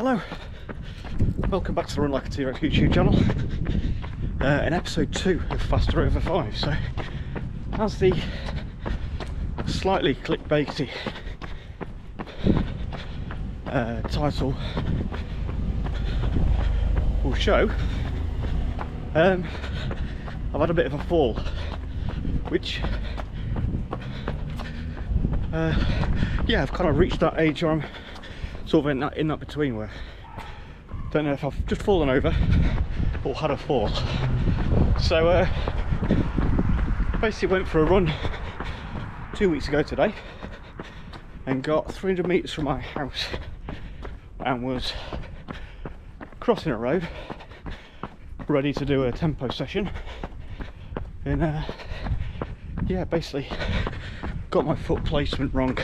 Hello, welcome back to the Run Like a T-Rex YouTube channel, in episode 2 of Faster Over 5. So, as the slightly clickbaity title will show, I've had a bit of a fall, which yeah, I've kind of reached that age where I'm sort of in that between where I don't know if I've just fallen over or had a fall. So basically went for a run 2 weeks ago today and got 300 metres from my house and was crossing a road ready to do a tempo session, and yeah, basically got my foot placement wrong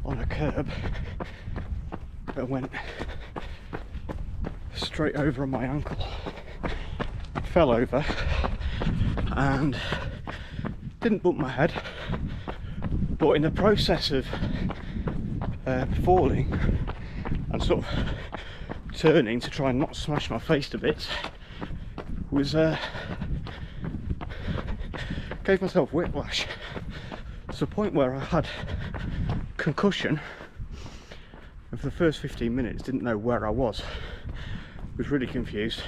on a curb and went straight over on my ankle, fell over and didn't bump my head, but in the process of falling and sort of turning to try and not smash my face to bits, was gave myself whiplash to the point where I had concussion. And for the first 15 minutes didn't know where I was really confused,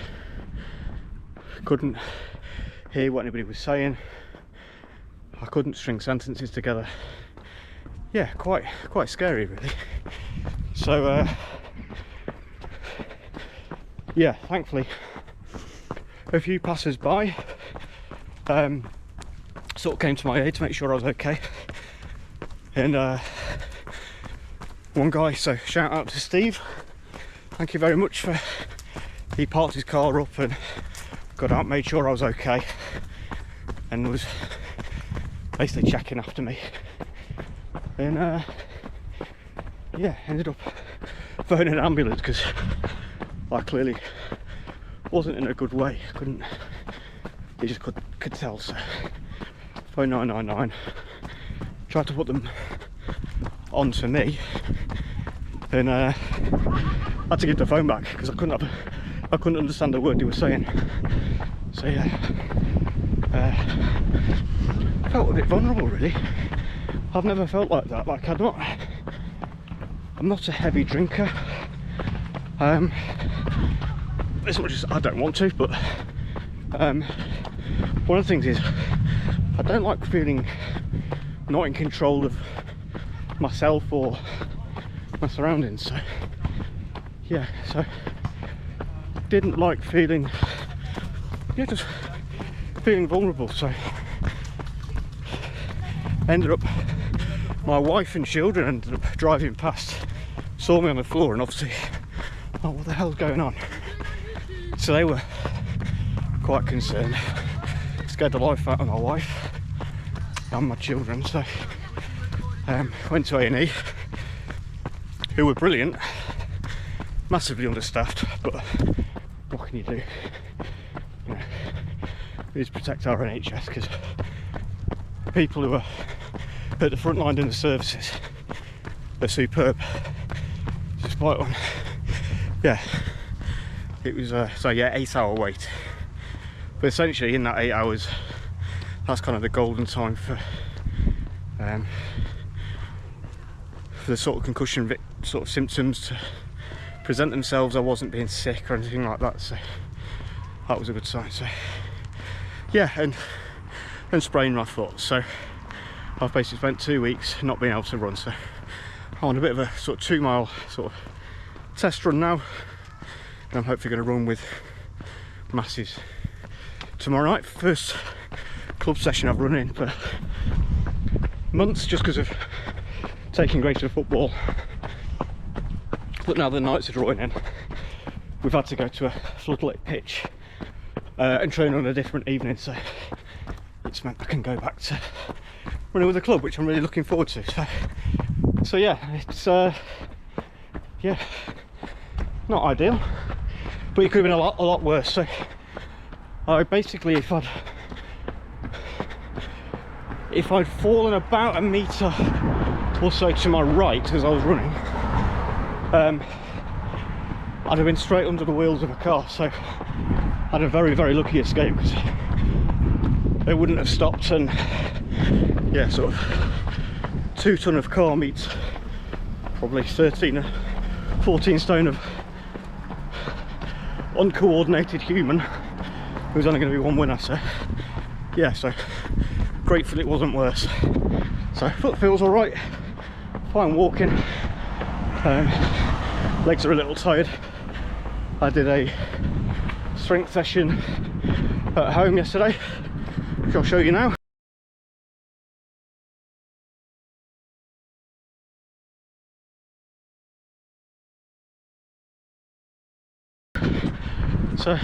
couldn't hear what anybody was saying, I couldn't string sentences together. Yeah, quite scary really. So yeah, thankfully a few passers-by sort of came to my aid to make sure I was okay, and one guy, so shout out to Steve, thank you very much, for he parked his car up and got out, made sure I was okay, and was basically checking after me, and yeah, ended up phoning an ambulance because I clearly wasn't in a good way. He just could tell, so phone 999, tried to put them onto me, and had to give the phone back because I couldn't understand a word they were saying. So yeah, felt a bit vulnerable really. I've never felt like that. Like I'm not a heavy drinker, as much as I don't want to, but one of the things is I don't like feeling not in control of myself or my surroundings. So yeah, so didn't like feeling, yeah, just feeling vulnerable. So ended up, my wife and children ended up driving past, saw me on the floor, and obviously, oh, what the hell's going on? So they were quite concerned, scared the life out of my wife and my children. So went to A&E, who were brilliant, massively understaffed, but what can you do? You know, we need to protect our NHS because people who are at the front line doing the services are superb. Despite one, yeah, it was so yeah, 8-hour wait. But essentially, in that 8 hours, that's kind of the golden time for the sort of concussion sort of symptoms to present themselves. I wasn't being sick or anything like that, so that was a good sign. So yeah, and sprained my foot. So I've basically spent 2 weeks not being able to run. So I'm on a bit of a sort of 2 mile sort of test run now, and I'm hopefully going to run with masses tomorrow night. First club session I've run in for months, just because of taking Grace to football. But now the nights are drawing in, we've had to go to a floodlit pitch and train on a different evening, so it's meant I can go back to running with the club, which I'm really looking forward to. So yeah, it's yeah, not ideal, but it could have been a lot worse. So I basically, if I'd fallen about a metre or so to my right as I was running, I'd have been straight under the wheels of a car. So I had a very, very lucky escape because they wouldn't have stopped. And yeah, sort of 2 ton of car meets probably 13 or 14 stone of uncoordinated human who's only going to be one winner. So yeah, so grateful it wasn't worse. So foot feels all right, fine walking. Legs are a little tired. I did a strength session at home yesterday, which I'll show you now. So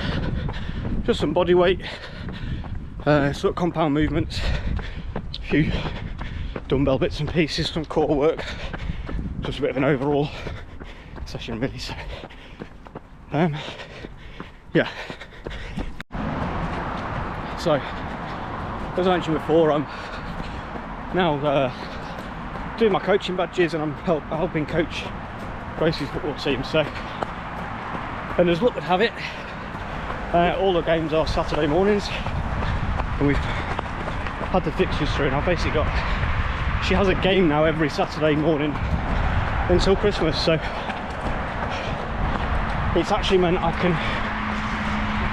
just some body weight, sort of compound movements, a few dumbbell bits and pieces, some core work, just a bit of an overall session really. So yeah, so as I mentioned before, I'm now doing my coaching badges and I'm helping coach Gracie's football team. So, and as luck would have it, all the games are Saturday mornings, and we've had the fixtures through, and I've basically got, she has a game now every Saturday morning until Christmas. So it's actually meant I can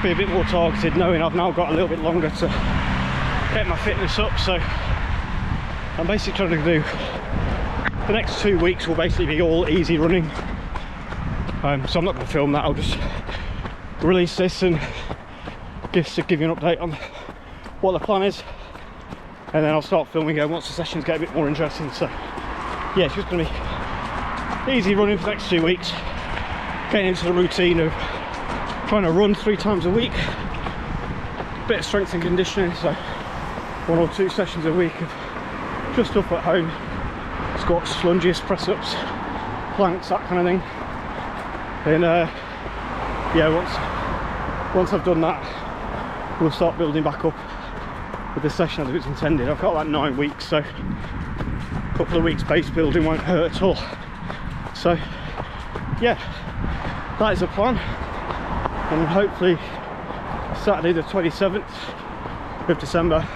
be a bit more targeted, knowing I've now got a little bit longer to get my fitness up. So I'm basically trying to do, the next 2 weeks will basically be all easy running. So I'm not going to film that, I'll just release this and just to give you an update on what the plan is, and then I'll start filming again once the sessions get a bit more interesting. So yeah, it's just going to be easy running for the next 2 weeks, getting into the routine of trying to run 3 times a week, bit of strength and conditioning, so 1 or 2 sessions a week of just stuff at home, squats, lunges, press ups, planks, that kind of thing. And yeah, once I've done that, we'll start building back up with the session as it's intended. I've got like 9 weeks, so a couple of weeks base building won't hurt at all. So yeah, that is the plan, and hopefully Saturday the 27th of December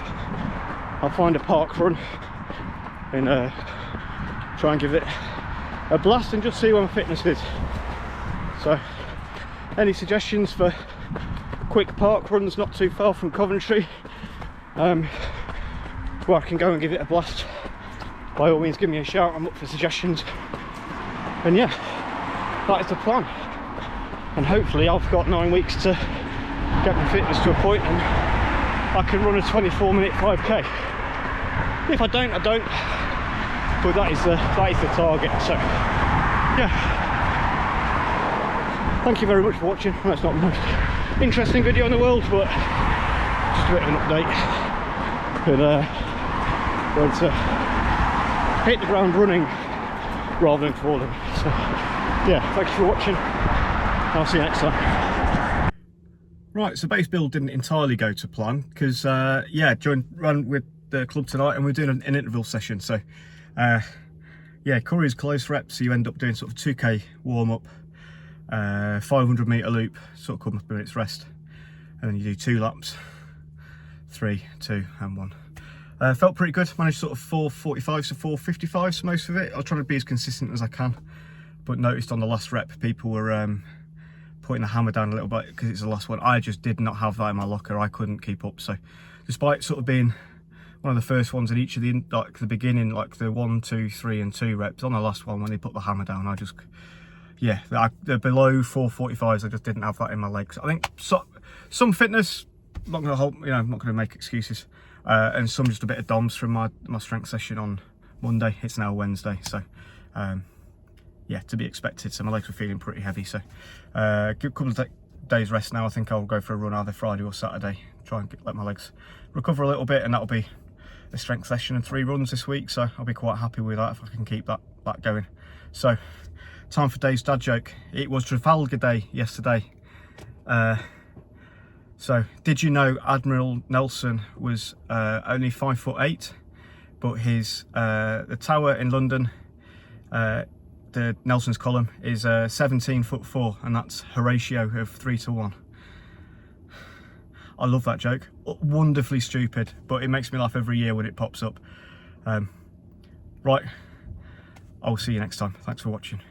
I'll find a park run and try and give it a blast and just see where my fitness is. So any suggestions for quick park runs not too far from Coventry, where I can go and give it a blast, by all means give me a shout. I'm up for suggestions. And yeah, that is the plan, and hopefully I've got 9 weeks to get my fitness to a point and I can run a 24-minute 5k. If I don't, I don't, but that is the target. So yeah, thank you very much for watching. That's not the most interesting video in the world, but just a bit of an update. But going to hit the ground running rather than falling. So yeah, thank you for watching. I'll see you next time. Right, so base build didn't entirely go to plan because yeah, ran with the club tonight and we're doing an interval session. So yeah, Curry's close reps, so you end up doing sort of 2k warm up, 500 meter loop, sort of couple of minutes rest, and then you do 2 laps, 3, 2 and 1. Felt pretty good, managed sort of 4:45 to 4:55 for most of it. I'll try to be as consistent as I can, but noticed on the last rep people were putting the hammer down a little bit because it's the last one. I just did not have that in my locker, I couldn't keep up. So despite sort of being one of the first ones in each of the, like the beginning, like the 1, 2, 3 and 2 reps, on the last one when they put the hammer down, I just, yeah, the below 4:45s, I just didn't have that in my legs. I think some fitness, I'm not gonna hold, you know, I'm not gonna make excuses, and some just a bit of DOMS from my strength session on Monday. It's now Wednesday, so yeah, to be expected. So my legs were feeling pretty heavy, so give a couple of days rest now. I think I'll go for a run either Friday or Saturday, try and let my legs recover a little bit, and that'll be a strength session and 3 runs this week, so I'll be quite happy with that if I can keep that going. So time for Dave's dad joke. It was Trafalgar Day yesterday. So did you know Admiral Nelson was only 5'8", but his the tower in London the Nelson's column is 17'4", and that's Horatio of 3 to 1. I love that joke. Wonderfully stupid, but it makes me laugh every year when it pops up. Right, I'll see you next time. Thanks for watching.